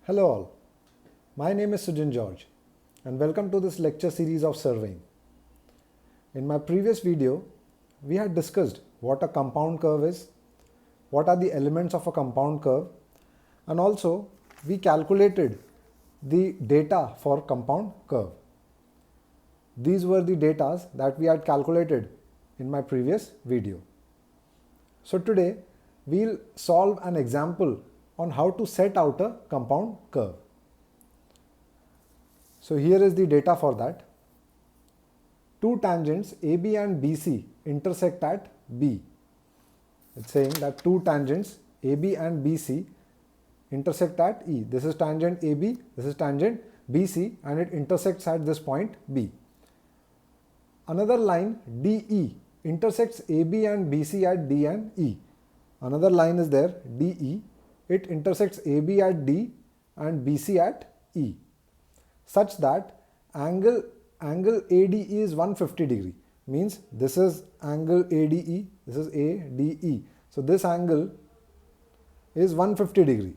Hello all, my name is Sujin George and welcome to this lecture series of surveying. In my previous video, we had discussed what a compound curve is, what are the elements of a compound curve, and also we calculated the data for compound curve. These were the data that we had calculated in my previous video. So today we'll solve an example on how to set out a compound curve. So here is the data for that. Two tangents AB and BC intersect at B. It's saying that two tangents AB and BC intersect at E. This is tangent AB, this is tangent BC, and it intersects at this point B. Another line DE intersects AB and BC at D and E. Another line is there DE. It intersects AB at D and BC at E, such that angle ADE is 150 degree. Means this is angle ADE, this is ADE. So this angle is 150 degree.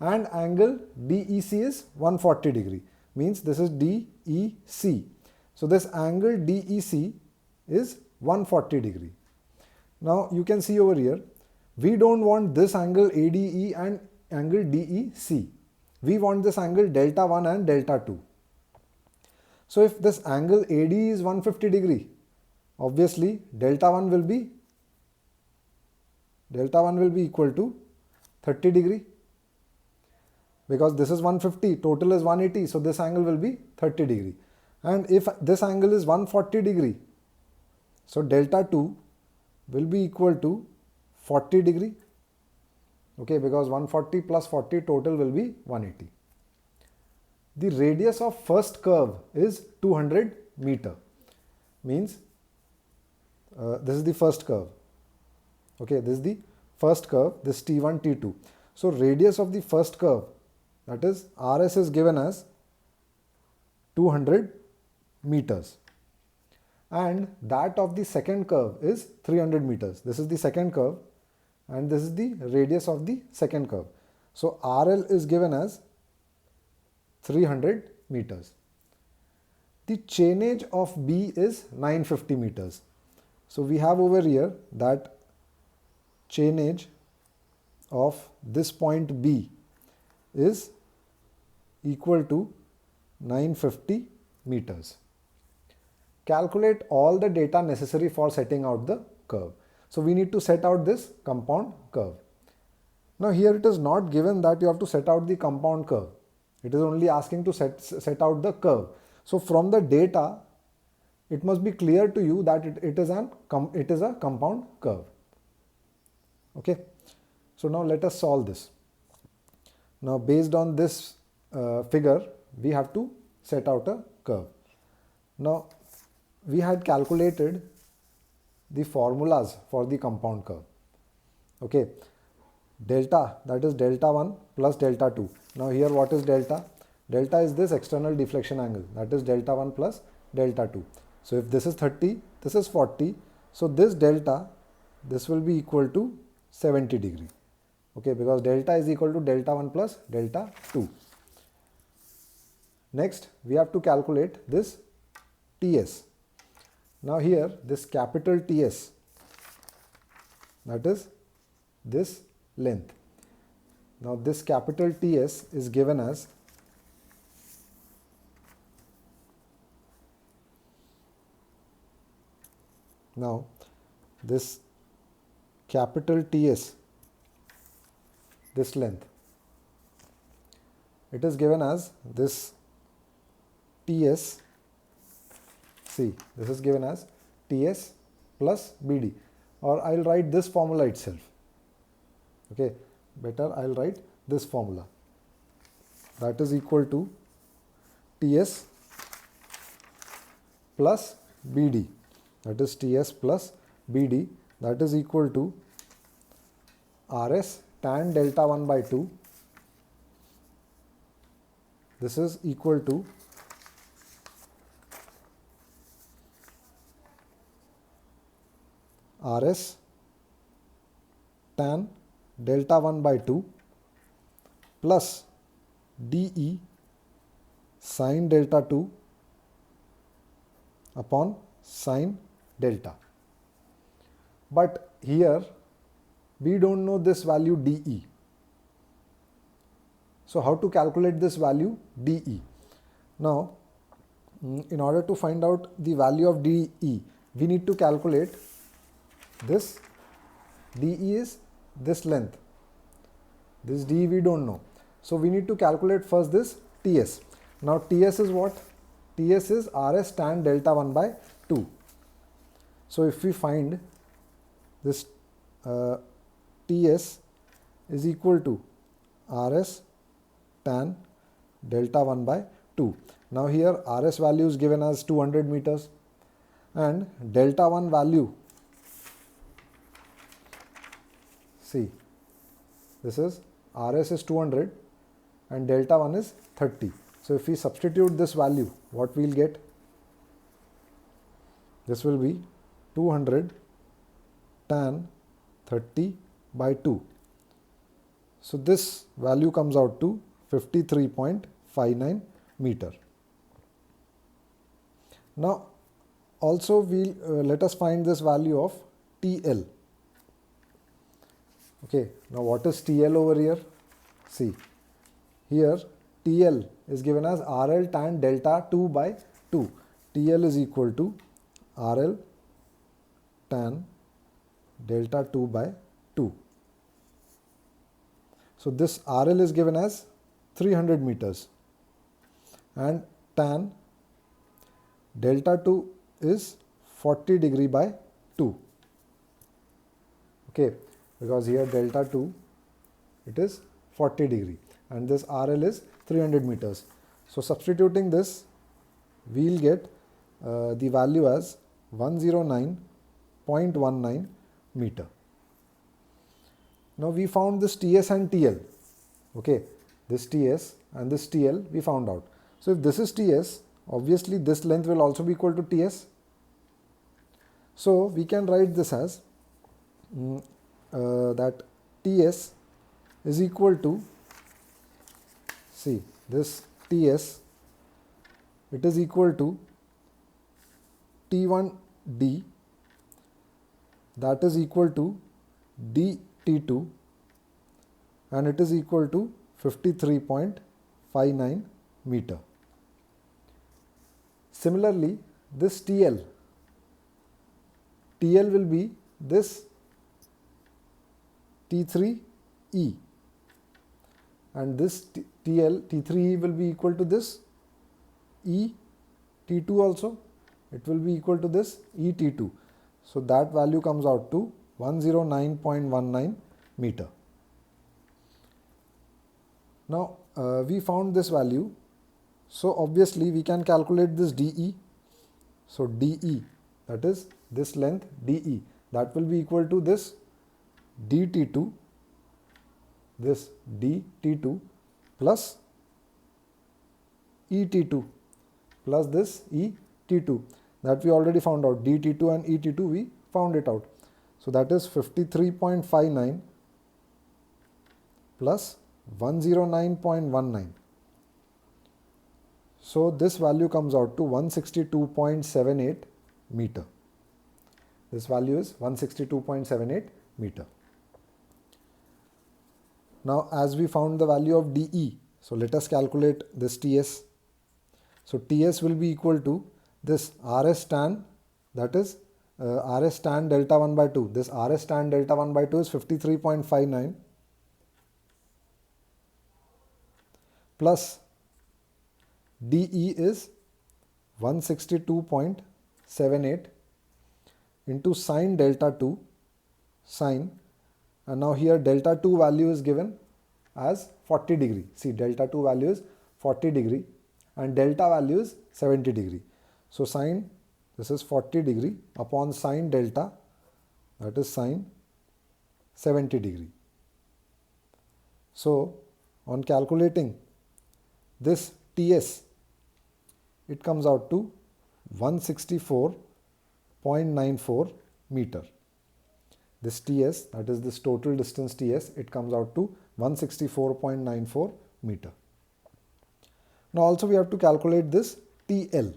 And angle DEC is 140 degree. Means this is DEC. So this angle DEC is 140 degree. Now you can see over here, we don't want this angle ADE and angle DEC. We want this angle delta 1 and delta 2. So if this angle AD is 150 degree, obviously delta 1 will be equal to 30 degree, because this is 150, total is 180, so this angle will be 30 degree. And if this angle is 140 degree, so delta 2 will be equal to 40 degree. Okay, because 140 plus 40 total will be 180. The radius of first curve is 200 meter. Means this is the first curve. Okay, this is the first curve, this T1, T2. So radius of the first curve, that is RS, is given as 200 meters. And that of the second curve is 300 meters. This is the second curve and this is the radius of the second curve. So RL is given as 300 meters. The chainage of B is 950 meters. So we have over here that chainage of this point B is equal to 950 meters. Calculate all the data necessary for setting out the curve. So we need to set out this compound curve. Now here it is not given that you have to set out the compound curve. It is only asking to set out the curve. So from the data, it must be clear to you that it is a compound curve. Okay. So now let us solve this. Now based on this figure, we have to set out a curve. Now we had calculated the formulas for the compound curve. Okay, delta, that is delta 1 plus delta 2. Now here what is delta? Delta is this external deflection angle, that is delta 1 plus delta 2. So if this is 30, this is 40, so this delta, this will be equal to 70 degree. Okay, because delta is equal to delta 1 plus delta 2. Next we have to calculate this TS. Now here this capital TS, that is this length. Now this capital TS is given as this capital TS, this length, it is given as this TS. See, this is given as TS plus BD, or I'll write this formula itself. Okay, better I'll write this formula, that is equal to TS plus BD, that is TS plus BD, that is equal to RS tan delta 1 by 2. This is equal to RS tan delta 1 by 2 plus dE sine delta 2 upon sine delta. But here we don't know this value dE. So how to calculate this value dE? Now, in order to find out the value of dE, we need to calculate this. dE is this length. This dE we don't know. So we need to calculate first this Ts. Now Ts is what? Ts is Rs tan delta 1 by 2. So if we find this Ts is equal to Rs tan delta 1 by 2. Now here Rs value is given as 200 meters and delta 1 value, see, this is Rs is 200 and delta 1 is 30. So if we substitute this value, what we'll get? This will be 200 tan 30 by 2. So this value comes out to 53.59 meter. Now also let us find this value of TL. Okay, now what is TL over here? See, here TL is given as RL tan delta 2 by 2. TL is equal to RL tan delta 2 by 2. So this RL is given as 300 meters and tan delta 2 is 40 degree by 2. Okay, because here delta 2 it is 40 degree and this RL is 300 meters. So substituting this, we'll get the value as 109.19 meter. Now we found this Ts and TL. Okay, this Ts and this TL we found out. So if this is Ts, obviously this length will also be equal to Ts. So we can write this as that Ts is equal to, see, this Ts, it is equal to T1D, that is equal to dT2 and it is equal to 53.59 meter. Similarly, this TL will be this T3E and this T3E will be equal to this E T2 also. It will be equal to this E T2. So that value comes out to 109.19 meter. Now we found this value. So obviously we can calculate this dE. So dE, that is this length dE, that will be equal to this dT2, this dT2 plus ET2 plus this ET2, that we already found out. dT2 and ET2 we found it out. So that is 53.59 plus 109.19. So this value comes out to 162.78 meter. This value is 162.78 meter. Now as we found the value of dE, so let us calculate this Ts. So Ts will be equal to this Rs tan, that is Rs tan delta 1 by 2. This Rs tan delta 1 by 2 is 53.59 plus dE is 162.78 into sine delta 2 sine, and now here delta 2 value is given as 40 degree. See, delta 2 value is 40 degree and delta value is 70 degree. So sine, this is 40 degree upon sine delta, that is sine 70 degree. So on calculating this Ts, it comes out to 164.94 meter. This Ts, that is this total distance Ts, it comes out to 164.94 meter. Now also we have to calculate this TL.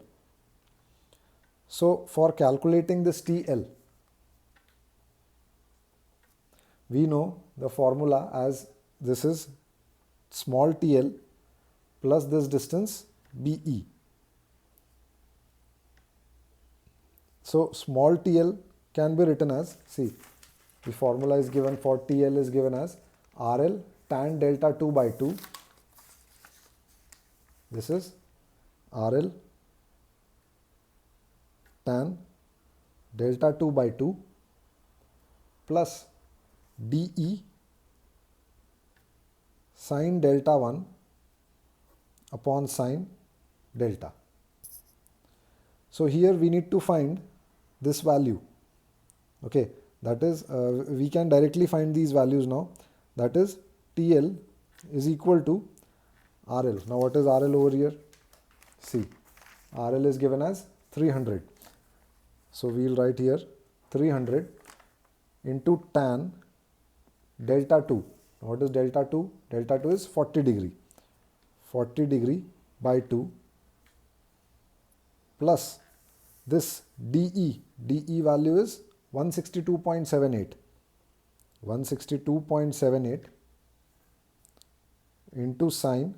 So for calculating this TL, we know the formula as this is small tl plus this distance BE. So small tl can be written as, see, the formula is given for TL is given as RL tan delta 2 by 2. This is RL tan delta 2 by 2 plus DE sin delta 1 upon sin delta. So here we need to find this value. Okay, that is we can directly find these values now. That is TL is equal to RL. Now what is RL over here? See, RL is given as 300. So we will write here 300 into tan delta 2. What is delta 2? Delta 2 is 40 degree. 40 degree by 2 plus this DE. DE value is 162.78. 162.78 into sine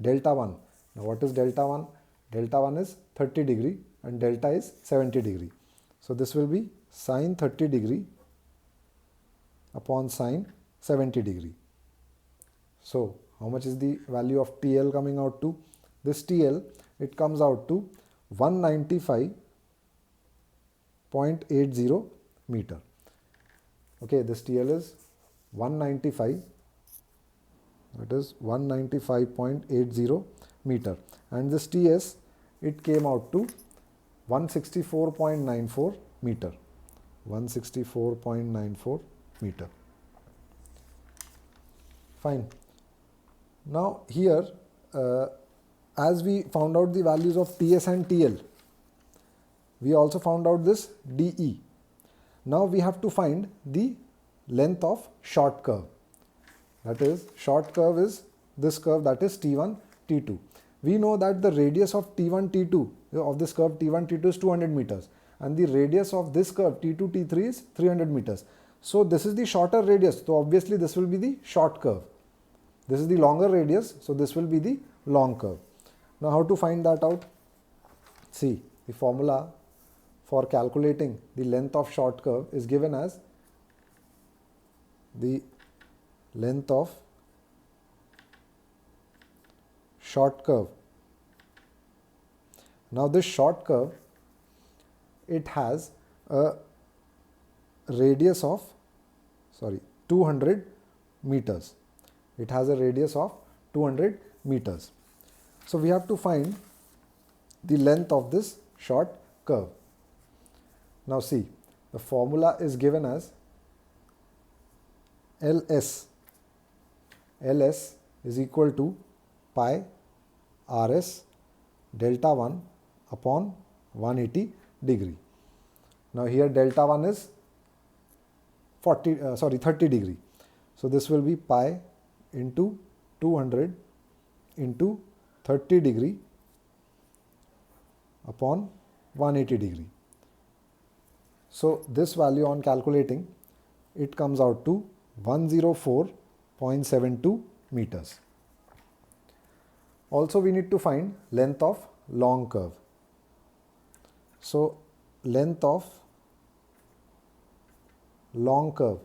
delta 1. Now what is delta 1? Delta 1 is 30 degree and delta is 70 degree. So this will be sine 30 degree upon sine 70 degree. So how much is the value of TL coming out to? This TL, it comes out to 195.80 meter. Okay, this TL is 195, that is 195.80 meter, and this TS, it came out to 164.94 meter. 164.94 meter. Fine. Now here, as we found out the values of TS and TL, we also found out this DE. Now we have to find the length of short curve. That is, short curve is this curve, that is T1, T2. We know that the radius of T1, T2 of this curve T1, T2 is 200 meters and the radius of this curve T2, T3 is 300 meters. So this is the shorter radius. So obviously this will be the short curve. This is the longer radius. So this will be the long curve. Now how to find that out? See, the formula for calculating the length of short curve is given as the length of short curve. Now this short curve, it has a radius of 200 meters. It has a radius of 200 meters. So we have to find the length of this short curve. Now see, the formula is given as LS. LS is equal to pi RS delta 1 upon 180 degree. Now here delta 1 is 30 degree. So this will be pi into 200 into 30 degree upon 180 degree. So this value on calculating, it comes out to 104.72 meters. Also we need to find length of long curve. So length of long curve,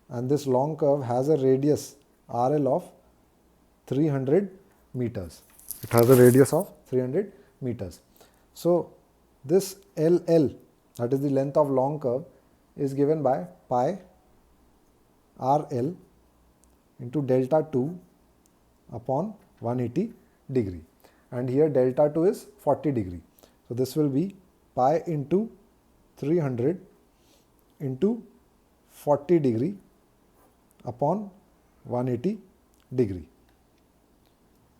and this long curve has a radius RL of 300 meters. It has a radius of 300 meters. So this LL, that is the length of long curve, is given by pi RL into delta 2 upon 180 degree, and here delta 2 is 40 degree. So this will be pi into 300 into 40 degree upon 180 degree.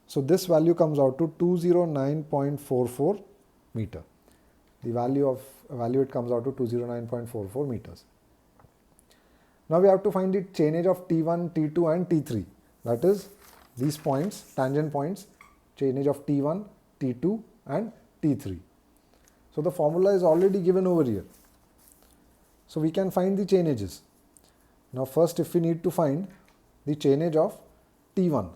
So this value comes out to 209.44 meter. The value it comes out to 209.44 meters. Now we have to find the chainage of T1, T2 and T3. That is these points, tangent points, chainage of T1, T2 and T3. So the formula is already given over here. So we can find the chainages. Now first, if we need to find the chainage of T1.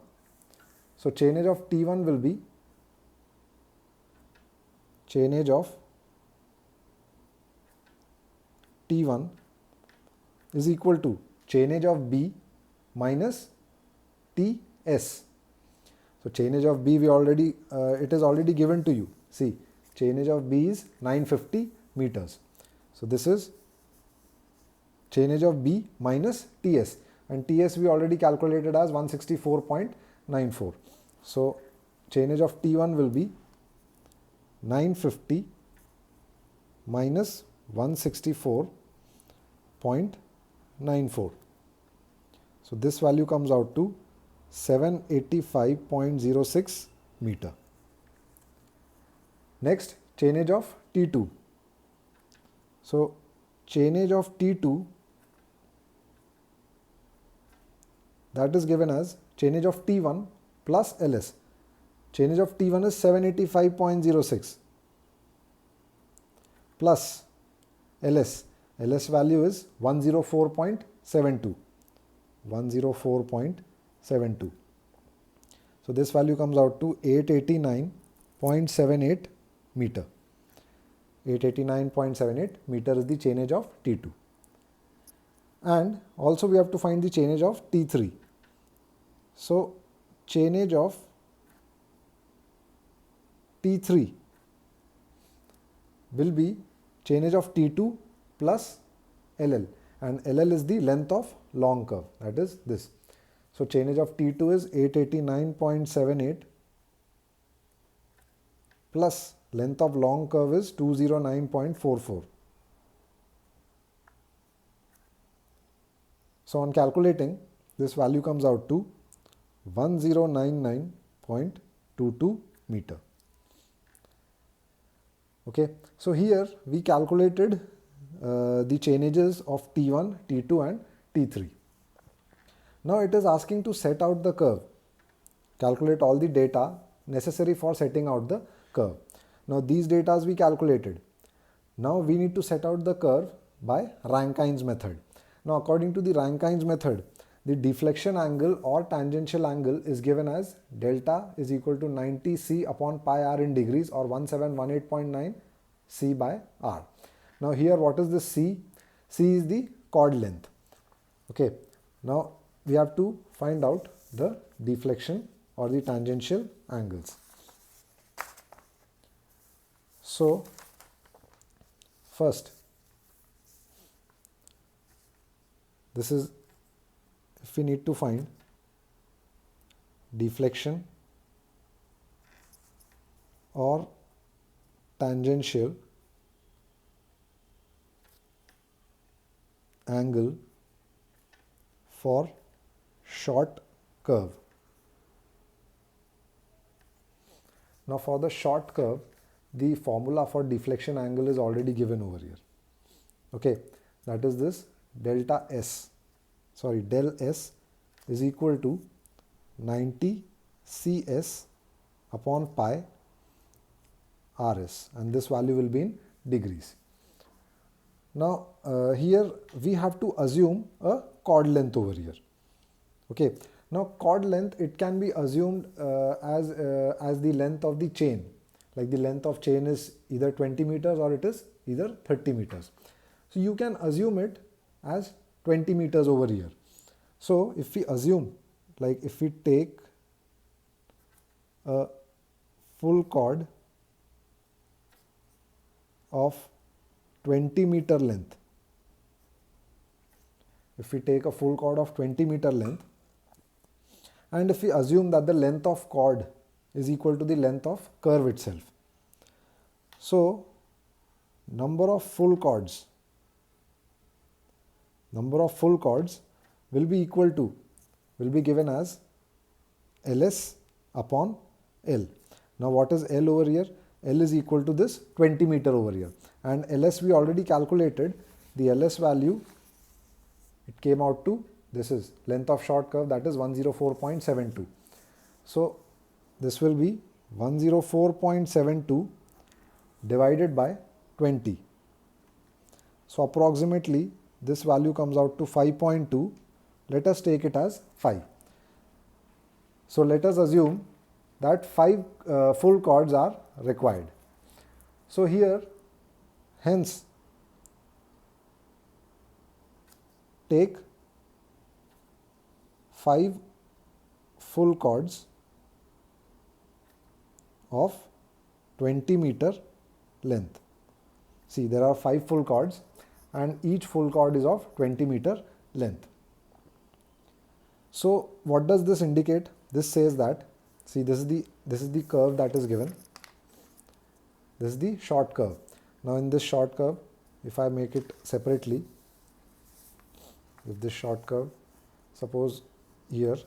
So chainage of T1 will be chainage of T1 is equal to chainage of B minus TS. So chainage of B we already, it is already given to you. See, chainage of B is 950 meters. So this is chainage of B minus TS, and TS we already calculated as 164.94. So chainage of T1 will be 950 minus 164.94. So this value comes out to 785.06 meter. Next, chainage of T2. So chainage of T2, that is given as chainage of T1 plus LS. Chainage of T1 is 785.06 plus LS. LS value is 104.72. 104.72. So this value comes out to 889.78 meter. 889.78 meter is the chainage of T2. And also we have to find the chainage of T3. So chainage of T3 will be chainage of T2 plus LL, and LL is the length of long curve, that is this. So chainage of T2 is 889.78 plus length of long curve is 209.44. So on calculating, this value comes out to 1099.22 meter. Okay, so here we calculated the chainages of T1, T2 and T3. Now it is asking to set out the curve, calculate all the data necessary for setting out the curve. Now these data we calculated. Now we need to set out the curve by Rankine's method. Now according to the Rankine's method, the deflection angle or tangential angle is given as delta is equal to 90 C upon pi r in degrees, or 1718.9 C by r. Now here what is the C? C is the chord length. Okay, now we have to find out the deflection or the tangential angles. So first, this is if we need to find deflection or tangential angle for short curve. Now for the short curve, the formula for deflection angle is already given over here. Okay, that is this del S is equal to 90 CS upon pi RS, and this value will be in degrees. Now here we have to assume a chord length over here. Okay, now chord length, it can be assumed as the length of the chain. Like the length of chain is either 20 meters or it is either 30 meters. So you can assume it as 20 meters over here. So if we assume, like if we take a full chord of 20 meter length, if we take a full chord of 20 meter length, and if we assume that the length of chord is equal to the length of curve itself. So number of full chords will be equal to, will be given as LS upon L. Now what is L over here? L is equal to this 20 meter over here, and LS we already calculated. The LS value it came out to, this is length of short curve, that is 104.72. So this will be 104.72 divided by 20. So approximately this value comes out to 5.2. Let us take it as 5. So let us assume that 5 full chords are required. So here, hence, take 5 full chords of 20 meter length. See, there are 5 full chords and each full chord is of 20 meter length. So what does this indicate? This says that, see, this is the curve that is given. This is the short curve. Now in this short curve, if I make it separately, with this short curve, suppose here,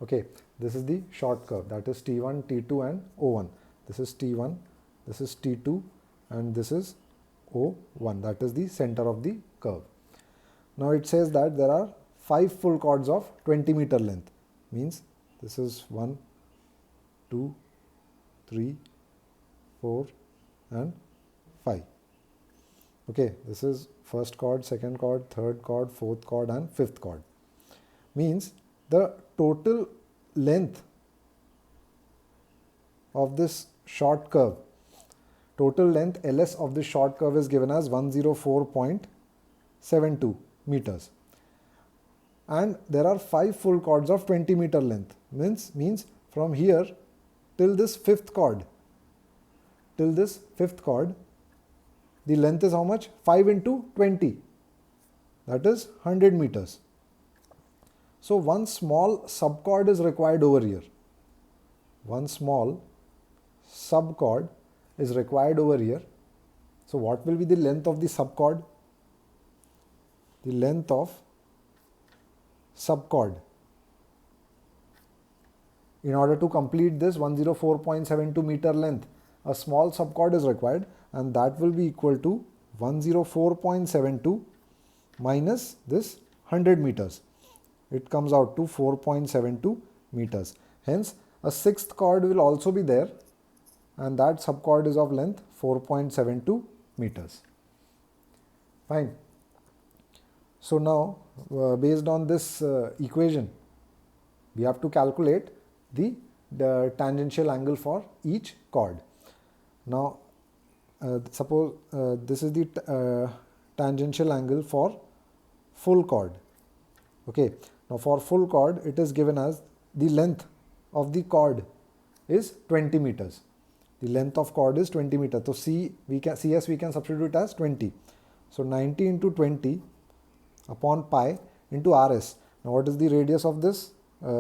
okay, this is the short curve, that is T1, T2 and O1. This is T1, this is T2 and this is O1, that is the center of the curve. Now it says that there are 5 full chords of 20 meter length, means this is 1, 2, 3, 4 and 5. Okay, this is first chord, second chord, third chord, fourth chord and fifth chord. Means the total length of this short curve, total length LS of this short curve is given as 104.72 meters. And there are 5 full chords of 20 meter length, means from here till this fifth chord, the length is how much? 5 into 20, that is 100 meters. So one small subchord is required over here. One small subchord is required over here. So what will be the length of the subchord? The length of subchord, in order to complete this 104.72 meter length, a small subchord is required, and that will be equal to 104.72 minus this 100 meters. It comes out to 4.72 meters. Hence, a sixth chord will also be there, and that subchord is of length 4.72 meters. Fine. So now, based on this equation, we have to calculate the tangential angle for each chord. Now, suppose this is the tangential angle for full chord. Okay. Now for full chord, it is given as the length of the chord is 20 meters. The length of chord is 20 meters. So CS we can substitute as 20. So 90 into 20 upon pi into RS. Now what is the radius of this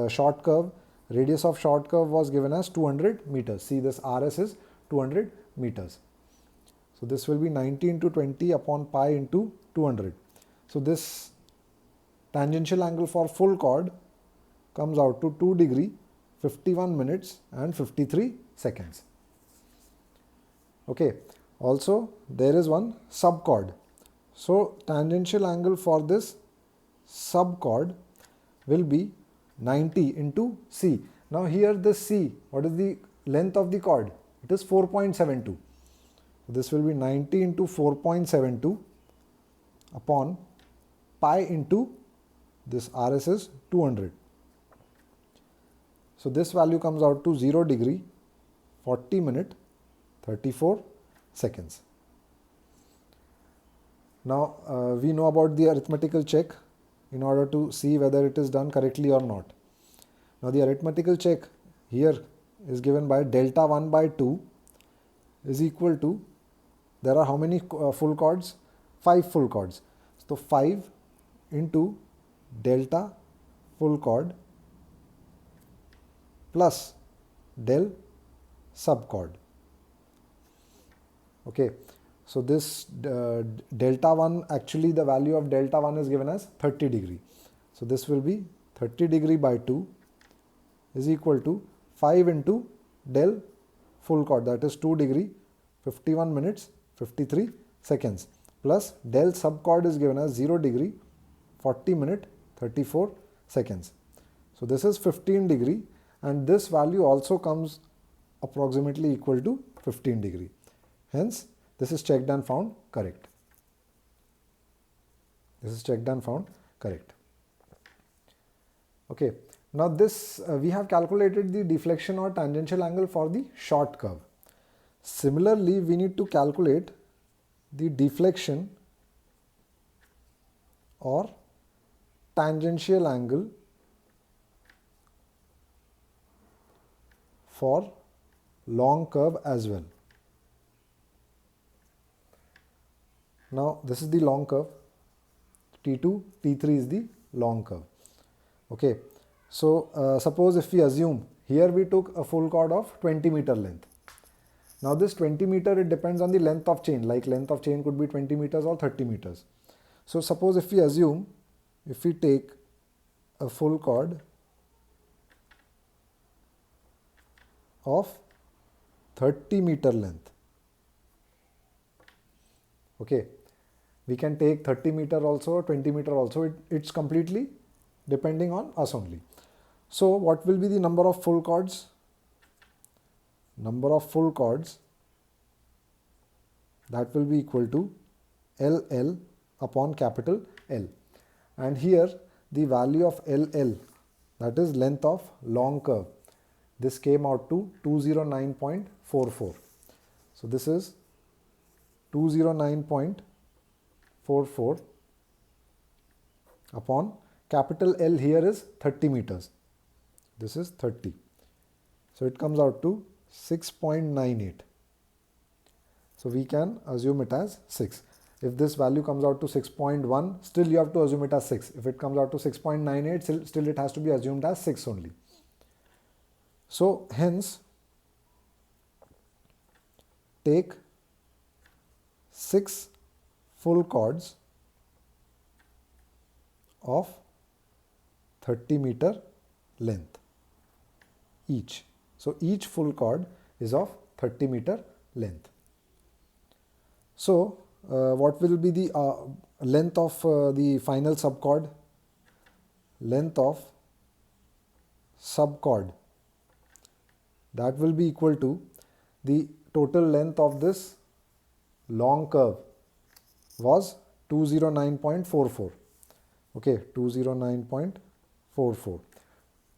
short curve? Radius of short curve was given as 200 meters. See, this RS is 200 meters. So this will be 90 into 20 upon pi into 200. So this tangential angle for full chord comes out to 2 degree, 51 minutes and 53 seconds. Okay. Also, there is one subchord. So tangential angle for this subchord will be 90 into C. Now here the C, what is the length of the chord? It is 4.72. So this will be 90 into 4.72 upon pi into this RS is 200. So this value comes out to 0 degree, 40 minute, 34 seconds. Now we know about the arithmetical check in order to see whether it is done correctly or not. Now the arithmetical check here is given by delta 1 by 2 is equal to, there are how many full chords? 5 full chords. So 5 into delta full chord plus del subchord. Okay. So this delta 1, actually the value of delta 1 is given as 30 degree. So this will be 30 degree by 2 is equal to 5 into del full chord, that is 2 degree 51 minutes 53 seconds, plus del sub chord is given as 0 degree 40 minute 34 seconds. So this is 15 degree, and this value also comes approximately equal to 15 degree. Hence, this is checked and found correct. This is checked and found correct. Okay. Now this, we have calculated the deflection or tangential angle for the short curve. Similarly, we need to calculate the deflection or tangential angle for long curve as well. Now this is the long curve, T2, T3 is the long curve. Okay, so suppose if we assume here we took a full chord of 20 meter length. Now this 20 meter, it depends on the length of chain, like length of chain could be 20 meters or 30 meters. So suppose if we assume, if we take a full chord of 30 meter length, okay, we can take 30 meter also, 20 meter also, it's completely depending on us only. So what will be the number of full chords? Number of full chords, that will be equal to LL upon capital L. And here the value of LL, that is length of long curve, this came out to 209.44. So this is 209.44 upon capital L, here is 30 meters. This is 30. So it comes out to 6.98. So we can assume it as 6. If this value comes out to 6.1, still you have to assume it as 6. If it comes out to 6.98, still it has to be assumed as 6 only. So hence, take 6 full chords of 30 meter length each. So each full chord is of 30 meter length. So what will be the length of the final subchord? Length of subchord, that will be equal to the total length of this long curve was 209.44. Okay, 209.44.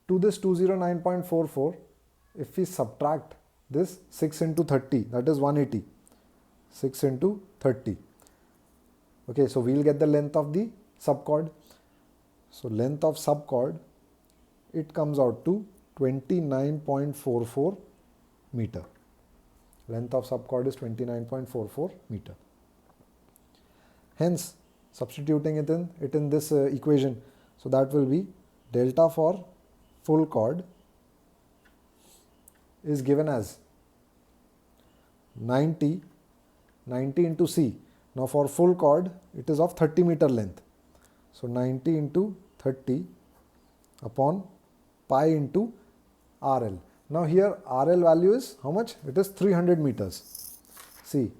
To this 209.44, if we subtract this 6 into 30, that is 180. 6 into 30. Okay, so we will get the length of the subchord. So length of subchord, it comes out to 29.44 meter. Length of subchord is 29.44 meter. Hence, substituting it in this equation, so that will be delta for full chord is given as 90 into C. Now for full chord, it is of 30 meter length. So 90 into 30 upon pi into RL. Now here RL value is how much? It is 300 meters. See,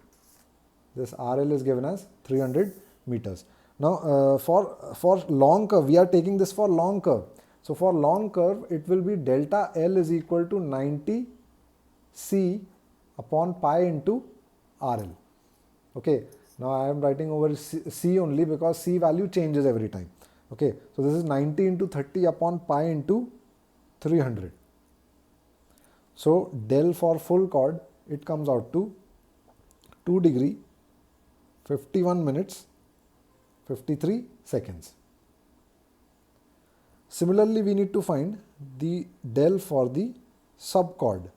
this RL is given as 300 meters. Now for long curve, we are taking this for long curve. So for long curve, it will be delta L is equal to 90 C upon pi into RL. Okay, now I am writing over C only because C value changes every time. Okay, so this is 90 into 30 upon pi into 300. So del for full chord, it comes out to 2 degree 51 minutes 53 seconds. Similarly, we need to find the del for the subchord.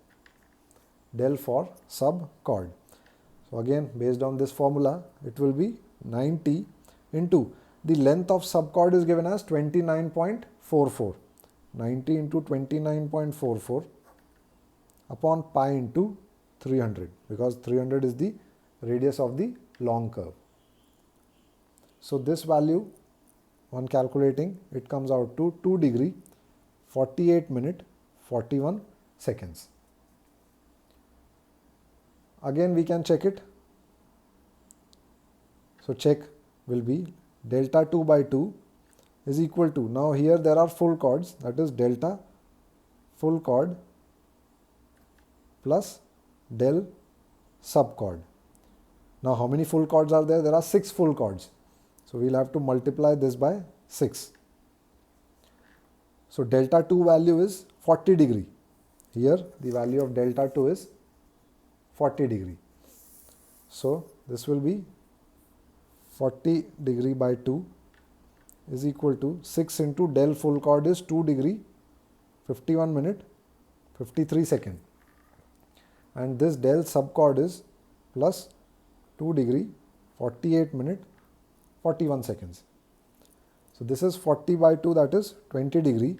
Del for subchord. So again, based on this formula, it will be 90 into the length of subchord is given as 29.44. 90 into 29.44 upon pi into 300, because 300 is the radius of the long curve. So this value, on calculating, it comes out to 2 degree 48 minute 41 seconds. Again we can check it. So check will be delta 2 by 2 is equal to, now here there are full chords, that is delta full chord plus del subchord. Now how many full chords are there? There are 6 full chords. So we'll have to multiply this by 6. So delta 2 value is 40 degree. Here the value of delta 2 is 40 degree. So this will be 40 degree by 2 is equal to 6 into del full chord is 2 degree, 51 minute, 53 second. And this del subchord is plus 2 degree, 48 minute, 41 seconds. So this is 40 by 2, that is 20 degree,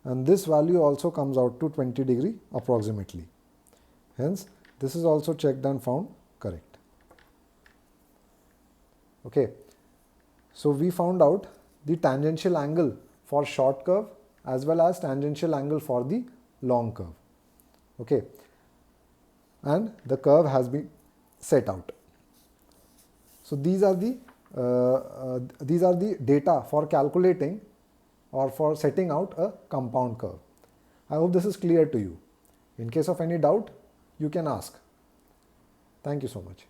and this value also comes out to 20 degree approximately. Hence this is also checked and found correct. Okay, so we found out the tangential angle for short curve as well as tangential angle for the long curve. Okay, and the curve has been set out. So these are the data for calculating or for setting out a compound curve. I hope this is clear to you. In case of any doubt, you can ask. Thank you so much.